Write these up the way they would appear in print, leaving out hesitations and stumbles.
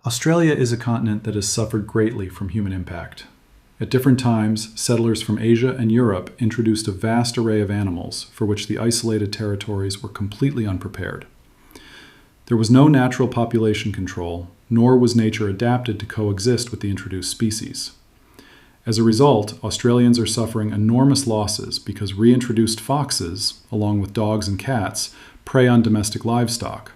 Australia is a continent that has suffered greatly from human impact. At different times, settlers from Asia and Europe introduced a vast array of animals for which the isolated territories were completely unprepared. There was no natural population control, nor was nature adapted to coexist with the introduced species. As a result, Australians are suffering enormous losses because reintroduced foxes, along with dogs and cats, prey on domestic livestock,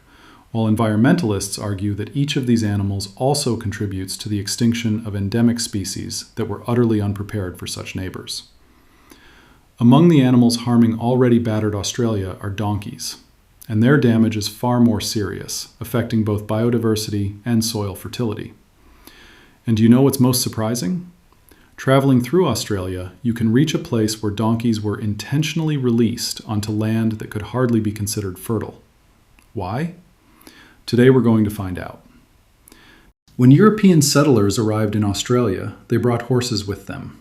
while environmentalists argue that each of these animals also contributes to the extinction of endemic species that were utterly unprepared for such neighbors. Among the animals harming already battered Australia are donkeys, and their damage is far more serious, affecting both biodiversity and soil fertility. And do you know what's most surprising? Traveling through Australia, you can reach a place where donkeys were intentionally released onto land that could hardly be considered fertile. Why? Today we're going to find out. When European settlers arrived in Australia, they brought horses with them.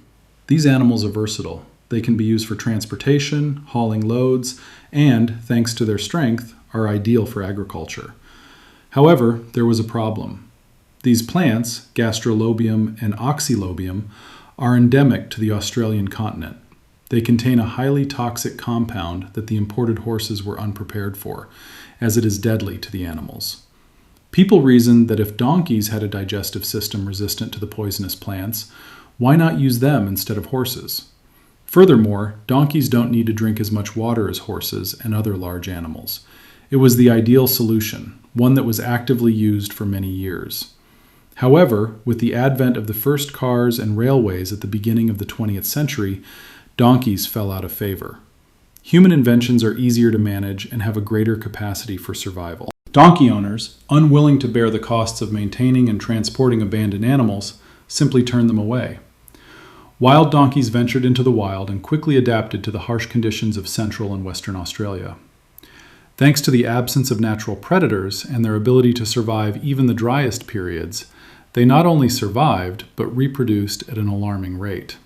These animals are versatile. They can be used for transportation, hauling loads, and, thanks to their strength, are ideal for agriculture. However, there was a problem. These plants, gastrolobium and oxylobium, are endemic to the Australian continent. They contain a highly toxic compound that the imported horses were unprepared for, as it is deadly to the animals. People reasoned that if donkeys had a digestive system resistant to the poisonous plants, why not use them instead of horses? Furthermore, donkeys don't need to drink as much water as horses and other large animals. It was the ideal solution, one that was actively used for many years. However, with the advent of the first cars and railways at the beginning of the 20th century, donkeys fell out of favor. Human inventions are easier to manage and have a greater capacity for survival. Donkey owners, unwilling to bear the costs of maintaining and transporting abandoned animals, simply turned them away. Wild donkeys ventured into the wild and quickly adapted to the harsh conditions of Central and Western Australia. Thanks to the absence of natural predators and their ability to survive even the driest periods, they not only survived, but reproduced at an alarming rate.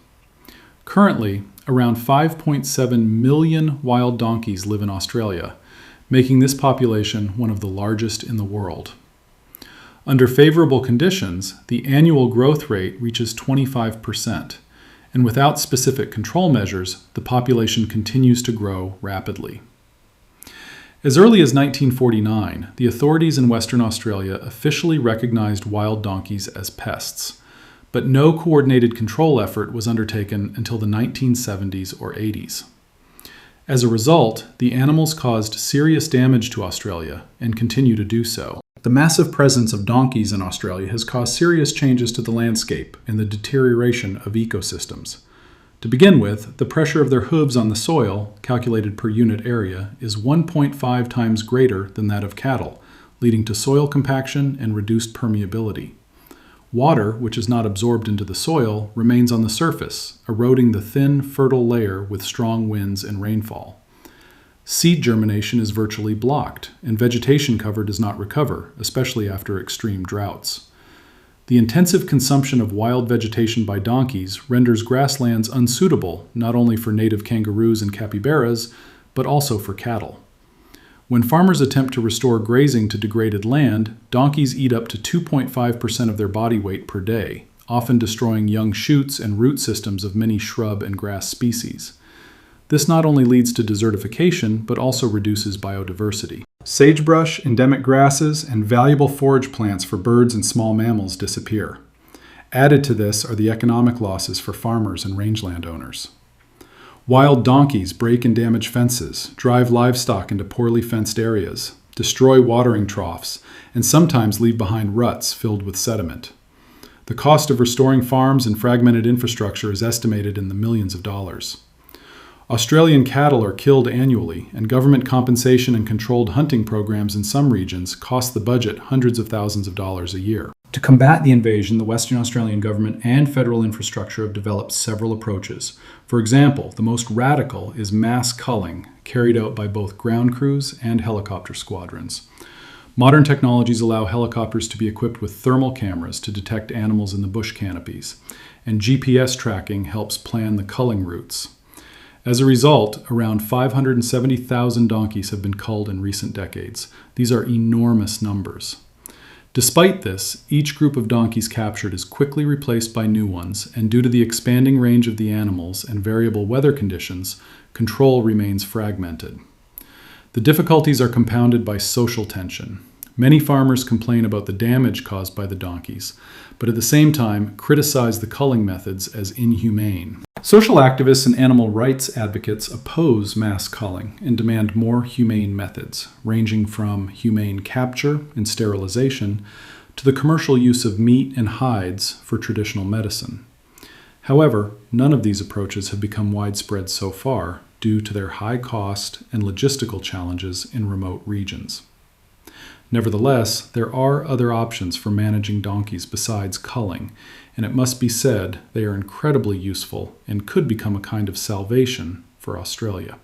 Currently, around 5.7 million wild donkeys live in Australia, making this population one of the largest in the world. Under favorable conditions, the annual growth rate reaches 25%, and without specific control measures, the population continues to grow rapidly. As early as 1949, the authorities in Western Australia officially recognized wild donkeys as pests, but no coordinated control effort was undertaken until the 1970s or 80s. As a result, the animals caused serious damage to Australia and continue to do so. The massive presence of donkeys in Australia has caused serious changes to the landscape and the deterioration of ecosystems. To begin with, the pressure of their hooves on the soil, calculated per unit area, is 1.5 times greater than that of cattle, leading to soil compaction and reduced permeability. Water, which is not absorbed into the soil, remains on the surface, eroding the thin, fertile layer with strong winds and rainfall. Seed germination is virtually blocked, and vegetation cover does not recover, especially after extreme droughts. The intensive consumption of wild vegetation by donkeys renders grasslands unsuitable not only for native kangaroos and capybaras, but also for cattle. When farmers attempt to restore grazing to degraded land, donkeys eat up to 2.5% of their body weight per day, often destroying young shoots and root systems of many shrub and grass species. This not only leads to desertification, but also reduces biodiversity. Sagebrush, endemic grasses, and valuable forage plants for birds and small mammals disappear. Added to this are the economic losses for farmers and rangeland owners. Wild donkeys break and damage fences, drive livestock into poorly fenced areas, destroy watering troughs, and sometimes leave behind ruts filled with sediment. The cost of restoring farms and fragmented infrastructure is estimated in the millions of dollars. Australian cattle are killed annually, and government compensation and controlled hunting programs in some regions cost the budget hundreds of thousands of dollars a year. To combat the invasion, the Western Australian government and federal infrastructure have developed several approaches. For example, the most radical is mass culling, carried out by both ground crews and helicopter squadrons. Modern technologies allow helicopters to be equipped with thermal cameras to detect animals in the bush canopies, and GPS tracking helps plan the culling routes. As a result, around 570,000 donkeys have been culled in recent decades. These are enormous numbers. Despite this, each group of donkeys captured is quickly replaced by new ones, and due to the expanding range of the animals and variable weather conditions, control remains fragmented. The difficulties are compounded by social tension. Many farmers complain about the damage caused by the donkeys, but at the same time criticize the culling methods as inhumane. Social activists and animal rights advocates oppose mass culling and demand more humane methods, ranging from humane capture and sterilization to the commercial use of meat and hides for traditional medicine. However, none of these approaches have become widespread so far due to their high cost and logistical challenges in remote regions. Nevertheless, there are other options for managing donkeys besides culling, and it must be said they are incredibly useful and could become a kind of salvation for Australia.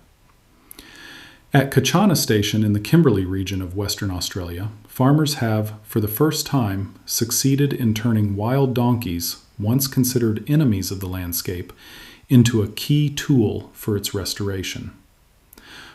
At Kachana Station in the Kimberley region of Western Australia, farmers have, for the first time, succeeded in turning wild donkeys, once considered enemies of the landscape, into a key tool for its restoration.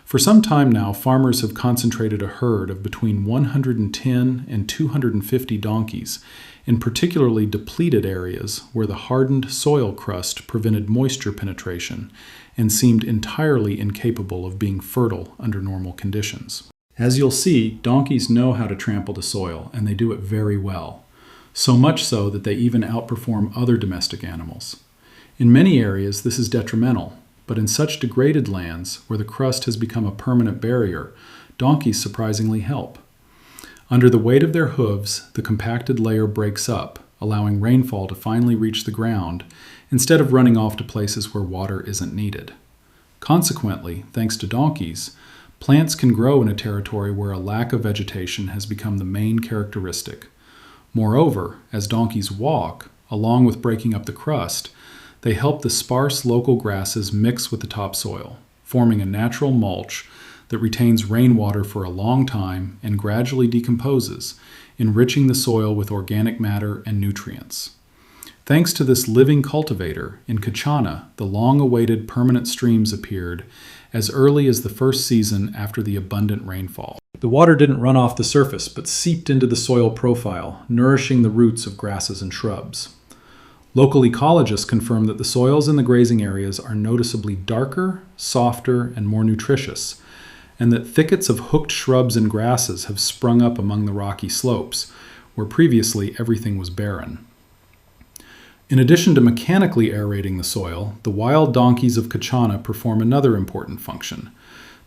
For some time now, farmers have concentrated a herd of between 110 and 250 donkeys in particularly depleted areas where the hardened soil crust prevented moisture penetration and seemed entirely incapable of being fertile under normal conditions. As you'll see, donkeys know how to trample the soil, and they do it very well, so much so that they even outperform other domestic animals. In many areas, this is detrimental, but in such degraded lands where the crust has become a permanent barrier, donkeys surprisingly help. Under the weight of their hooves, the compacted layer breaks up, allowing rainfall to finally reach the ground, instead of running off to places where water isn't needed. Consequently, thanks to donkeys, plants can grow in a territory where a lack of vegetation has become the main characteristic. Moreover, as donkeys walk, along with breaking up the crust, they help the sparse local grasses mix with the topsoil, forming a natural mulch that retains rainwater for a long time and gradually decomposes, enriching the soil with organic matter and nutrients. Thanks to this living cultivator, in Kachana, the long-awaited permanent streams appeared as early as the first season after the abundant rainfall. The water didn't run off the surface, but seeped into the soil profile, nourishing the roots of grasses and shrubs. Local ecologists confirm that the soils in the grazing areas are noticeably darker, softer, and more nutritious, and that thickets of hooked shrubs and grasses have sprung up among the rocky slopes, where previously everything was barren. In addition to mechanically aerating the soil, the wild donkeys of Kachana perform another important function.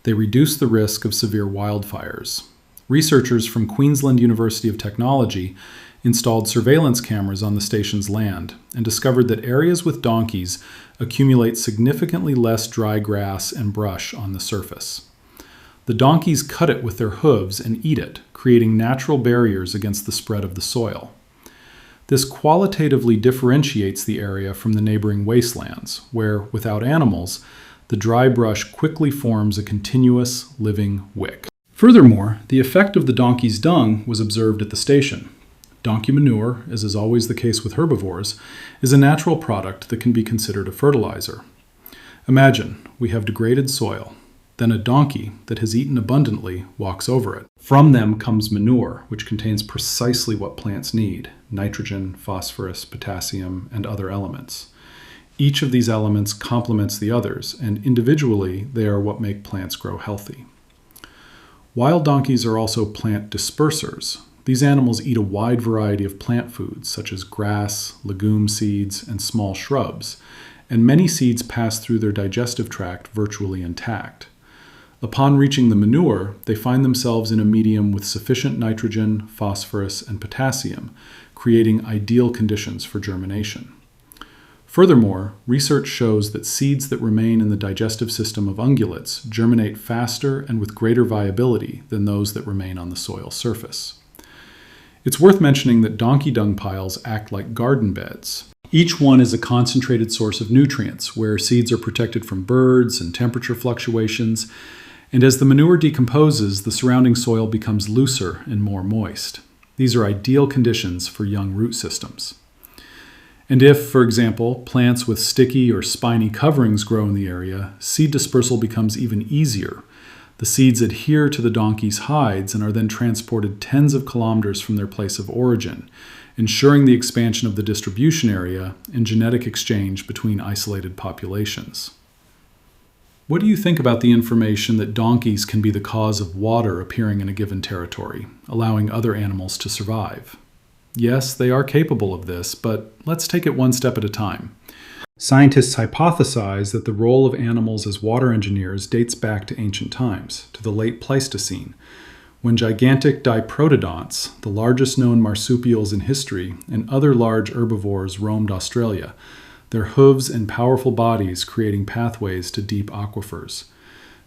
They reduce the risk of severe wildfires. Researchers from Queensland University of Technology installed surveillance cameras on the station's land and discovered that areas with donkeys accumulate significantly less dry grass and brush on the surface. The donkeys cut it with their hooves and eat it, creating natural barriers against the spread of the soil. This qualitatively differentiates the area from the neighboring wastelands, where, without animals, the dry brush quickly forms a continuous, living wick. Furthermore, the effect of the donkey's dung was observed at the station. Donkey manure, as is always the case with herbivores, is a natural product that can be considered a fertilizer. Imagine, we have degraded soil. Then a donkey that has eaten abundantly walks over it. From them comes manure, which contains precisely what plants need: nitrogen, phosphorus, potassium, and other elements. Each of these elements complements the others, and individually they are what make plants grow healthy. Wild donkeys are also plant dispersers. These animals eat a wide variety of plant foods, such as grass, legume seeds, and small shrubs, and many seeds pass through their digestive tract virtually intact. Upon reaching the manure, they find themselves in a medium with sufficient nitrogen, phosphorus, and potassium, creating ideal conditions for germination. Furthermore, research shows that seeds that remain in the digestive system of ungulates germinate faster and with greater viability than those that remain on the soil surface. It's worth mentioning that donkey dung piles act like garden beds. Each one is a concentrated source of nutrients, where seeds are protected from birds and temperature fluctuations, and as the manure decomposes, the surrounding soil becomes looser and more moist. These are ideal conditions for young root systems. And if, for example, plants with sticky or spiny coverings grow in the area, seed dispersal becomes even easier. The seeds adhere to the donkey's hides and are then transported tens of kilometers from their place of origin, ensuring the expansion of the distribution area and genetic exchange between isolated populations. What do you think about the information that donkeys can be the cause of water appearing in a given territory, allowing other animals to survive? Yes, they are capable of this, but let's take it one step at a time. Scientists hypothesize that the role of animals as water engineers dates back to ancient times, to the late Pleistocene, when gigantic diprotodonts, the largest known marsupials in history, and other large herbivores roamed Australia, their hooves and powerful bodies creating pathways to deep aquifers.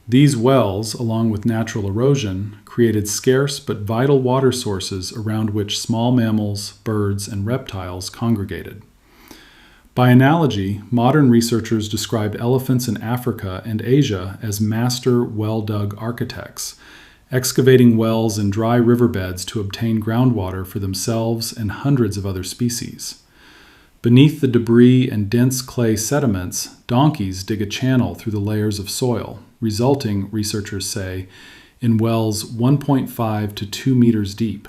These wells, along with natural erosion, created scarce but vital water sources around which small mammals, birds, and reptiles congregated. By analogy, modern researchers describe elephants in Africa and Asia as master well-dug architects, excavating wells in dry riverbeds to obtain groundwater for themselves and hundreds of other species. Beneath the debris and dense clay sediments, donkeys dig a channel through the layers of soil, resulting, researchers say, in wells 1.5 to 2 meters deep.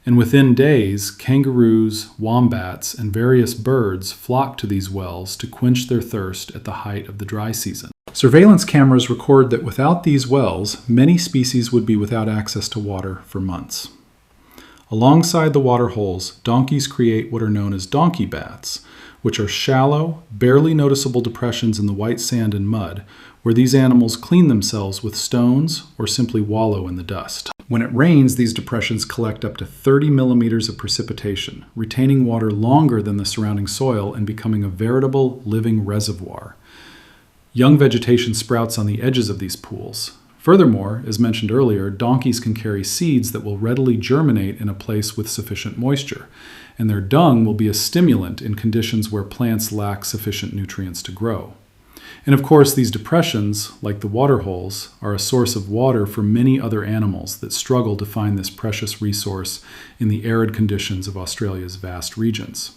And within days, kangaroos, wombats, and various birds flock to these wells to quench their thirst at the height of the dry season. Surveillance cameras record that without these wells, many species would be without access to water for months. Alongside the water holes, donkeys create what are known as donkey baths, which are shallow, barely noticeable depressions in the white sand and mud, where these animals clean themselves with stones or simply wallow in the dust. When it rains, these depressions collect up to 30 millimeters of precipitation, retaining water longer than the surrounding soil and becoming a veritable living reservoir. Young vegetation sprouts on the edges of these pools. Furthermore, as mentioned earlier, donkeys can carry seeds that will readily germinate in a place with sufficient moisture, and their dung will be a stimulant in conditions where plants lack sufficient nutrients to grow. And of course, these depressions, like the water holes, are a source of water for many other animals that struggle to find this precious resource in the arid conditions of Australia's vast regions.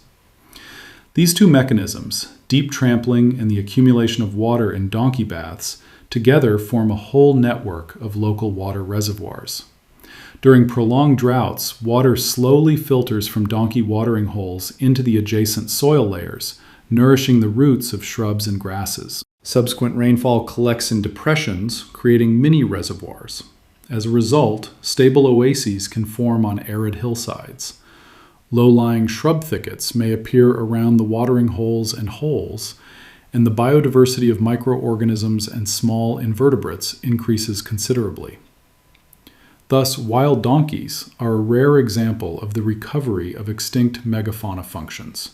These two mechanisms, deep trampling and the accumulation of water in donkey baths, together form a whole network of local water reservoirs. During prolonged droughts, water slowly filters from donkey watering holes into the adjacent soil layers, nourishing the roots of shrubs and grasses. Subsequent rainfall collects in depressions, creating mini reservoirs. As a result, stable oases can form on arid hillsides. Low-lying shrub thickets may appear around the watering holes and holes, and the biodiversity of microorganisms and small invertebrates increases considerably. Thus, wild donkeys are a rare example of the recovery of extinct megafauna functions.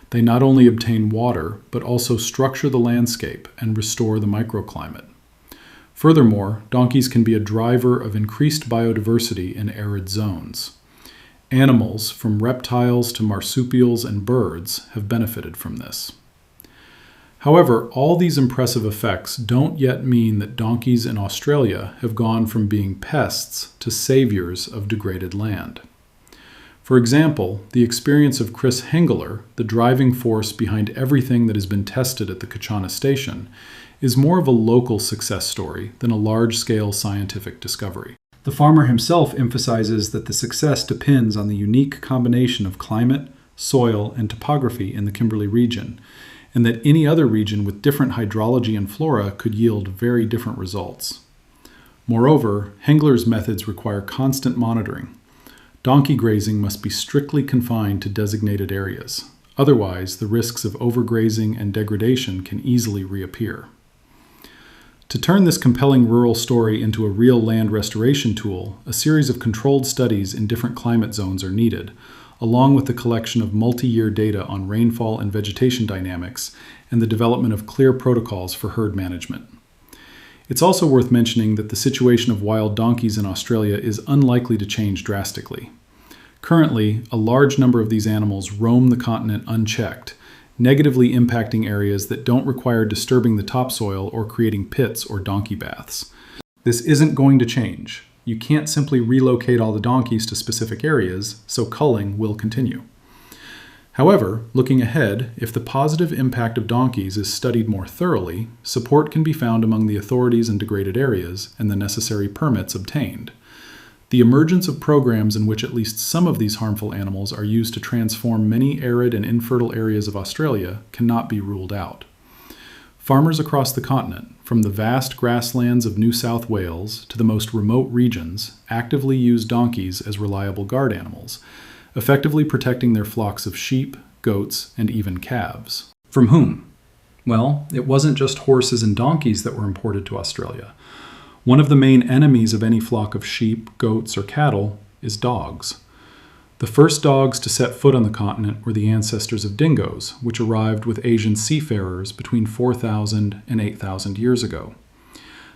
They not only obtain water, but also structure the landscape and restore the microclimate. Furthermore, donkeys can be a driver of increased biodiversity in arid zones. Animals, from reptiles to marsupials and birds, have benefited from this. However, all these impressive effects don't yet mean that donkeys in Australia have gone from being pests to saviors of degraded land. For example, the experience of Chris Hengeler, the driving force behind everything that has been tested at the Kachana station, is more of a local success story than a large-scale scientific discovery. The farmer himself emphasizes that the success depends on the unique combination of climate, soil, and topography in the Kimberley region, and that any other region with different hydrology and flora could yield very different results. Moreover, Hengeler's methods require constant monitoring. Donkey grazing must be strictly confined to designated areas. Otherwise, the risks of overgrazing and degradation can easily reappear. To turn this compelling rural story into a real land restoration tool, a series of controlled studies in different climate zones are needed, along with the collection of multi-year data on rainfall and vegetation dynamics and the development of clear protocols for herd management. It's also worth mentioning that the situation of wild donkeys in Australia is unlikely to change drastically. Currently, a large number of these animals roam the continent unchecked, negatively impacting areas that don't require disturbing the topsoil or creating pits or donkey baths. This isn't going to change. You can't simply relocate all the donkeys to specific areas, so culling will continue. However, looking ahead, if the positive impact of donkeys is studied more thoroughly, support can be found among the authorities in degraded areas and the necessary permits obtained. The emergence of programs in which at least some of these harmful animals are used to transform many arid and infertile areas of Australia cannot be ruled out. Farmers across the continent, from the vast grasslands of New South Wales to the most remote regions, actively use donkeys as reliable guard animals, effectively protecting their flocks of sheep, goats, and even calves. From whom? Well, it wasn't just horses and donkeys that were imported to Australia. One of the main enemies of any flock of sheep, goats, or cattle is dogs. The first dogs to set foot on the continent were the ancestors of dingoes, which arrived with Asian seafarers between 4,000 and 8,000 years ago.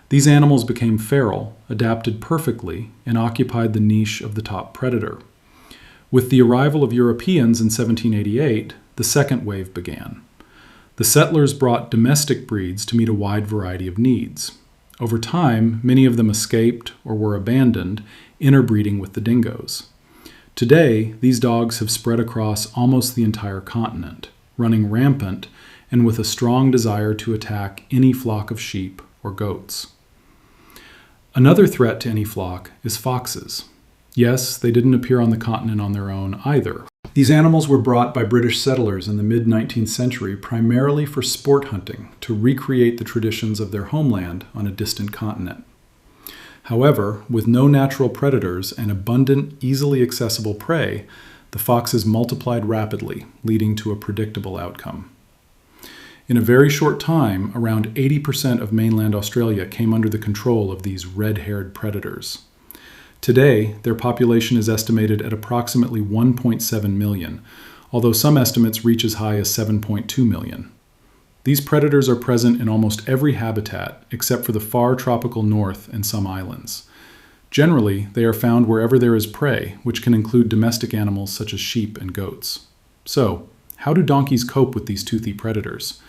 These animals became feral, adapted perfectly, and occupied the niche of the top predator. With the arrival of Europeans in 1788, the second wave began. The settlers brought domestic breeds to meet a wide variety of needs. Over time, many of them escaped or were abandoned, interbreeding with the dingoes. Today, these dogs have spread across almost the entire continent, running rampant and with a strong desire to attack any flock of sheep or goats. Another threat to any flock is foxes. Yes, they didn't appear on the continent on their own either. These animals were brought by British settlers in the mid-19th century primarily for sport hunting to recreate the traditions of their homeland on a distant continent. However, with no natural predators and abundant, easily accessible prey, the foxes multiplied rapidly, leading to a predictable outcome. In a very short time, around 80% of mainland Australia came under the control of these red-haired predators. Today, their population is estimated at approximately 1.7 million, although some estimates reach as high as 7.2 million. These predators are present in almost every habitat, except for the far tropical north and some islands. Generally, they are found wherever there is prey, which can include domestic animals such as sheep and goats. So, how do donkeys cope with these toothy predators?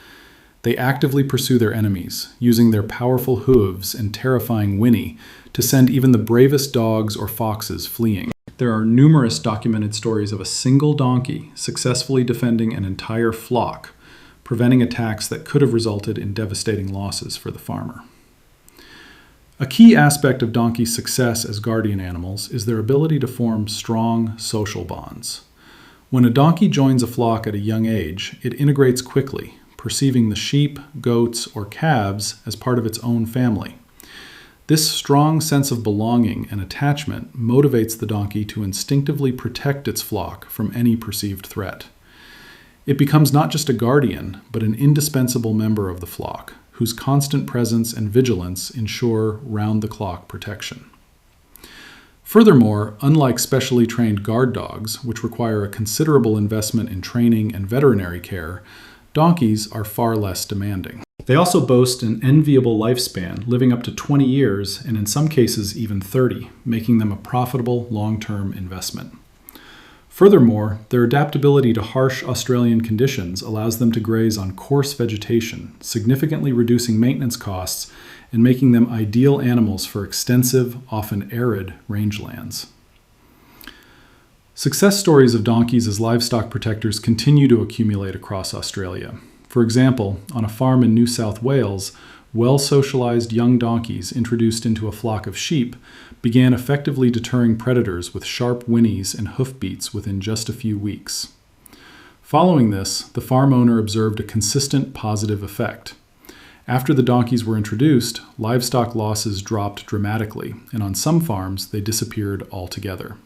They actively pursue their enemies, using their powerful hooves and terrifying whinny to send even the bravest dogs or foxes fleeing. There are numerous documented stories of a single donkey successfully defending an entire flock, preventing attacks that could have resulted in devastating losses for the farmer. A key aspect of donkeys' success as guardian animals is their ability to form strong social bonds. When a donkey joins a flock at a young age, it integrates quickly, perceiving the sheep, goats, or calves as part of its own family. This strong sense of belonging and attachment motivates the donkey to instinctively protect its flock from any perceived threat. It becomes not just a guardian, but an indispensable member of the flock, whose constant presence and vigilance ensure round-the-clock protection. Furthermore, unlike specially trained guard dogs, which require a considerable investment in training and veterinary care, donkeys are far less demanding. They also boast an enviable lifespan, living up to 20 years and in some cases even 30, making them a profitable long-term investment. Furthermore, their adaptability to harsh Australian conditions allows them to graze on coarse vegetation, significantly reducing maintenance costs and making them ideal animals for extensive, often arid, rangelands. Success stories of donkeys as livestock protectors continue to accumulate across Australia. For example, on a farm in New South Wales, well-socialized young donkeys introduced into a flock of sheep began effectively deterring predators with sharp whinnies and hoofbeats within just a few weeks. Following this, the farm owner observed a consistent positive effect. After the donkeys were introduced, livestock losses dropped dramatically, and on some farms they disappeared altogether.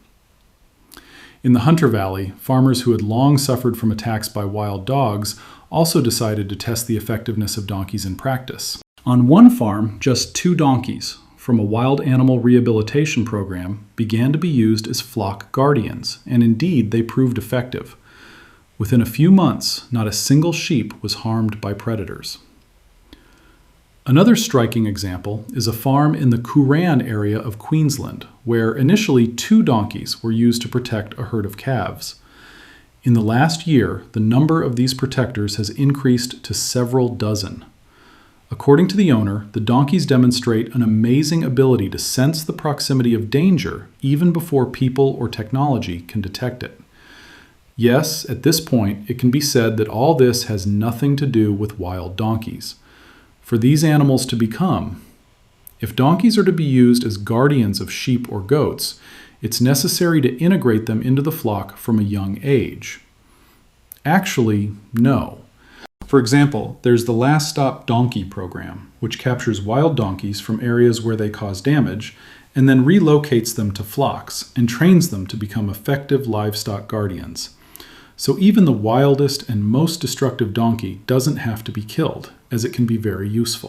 In the Hunter Valley, farmers who had long suffered from attacks by wild dogs also decided to test the effectiveness of donkeys in practice. On one farm, just 2 donkeys from a wild animal rehabilitation program began to be used as flock guardians, and indeed they proved effective. Within a few months, not a single sheep was harmed by predators. Another striking example is a farm in the Kooran area of Queensland, where initially 2 donkeys were used to protect a herd of calves. In the last year, the number of these protectors has increased to several dozen. According to the owner, the donkeys demonstrate an amazing ability to sense the proximity of danger even before people or technology can detect it. Yes, at this point, it can be said that all this has nothing to do with wild donkeys. For these animals to become, if donkeys are to be used as guardians of sheep or goats, it's necessary to integrate them into the flock from a young age. Actually, no. For example, there's the Last Stop Donkey program, which captures wild donkeys from areas where they cause damage and then relocates them to flocks and trains them to become effective livestock guardians. So even the wildest and most destructive donkey doesn't have to be killed, as it can be very useful.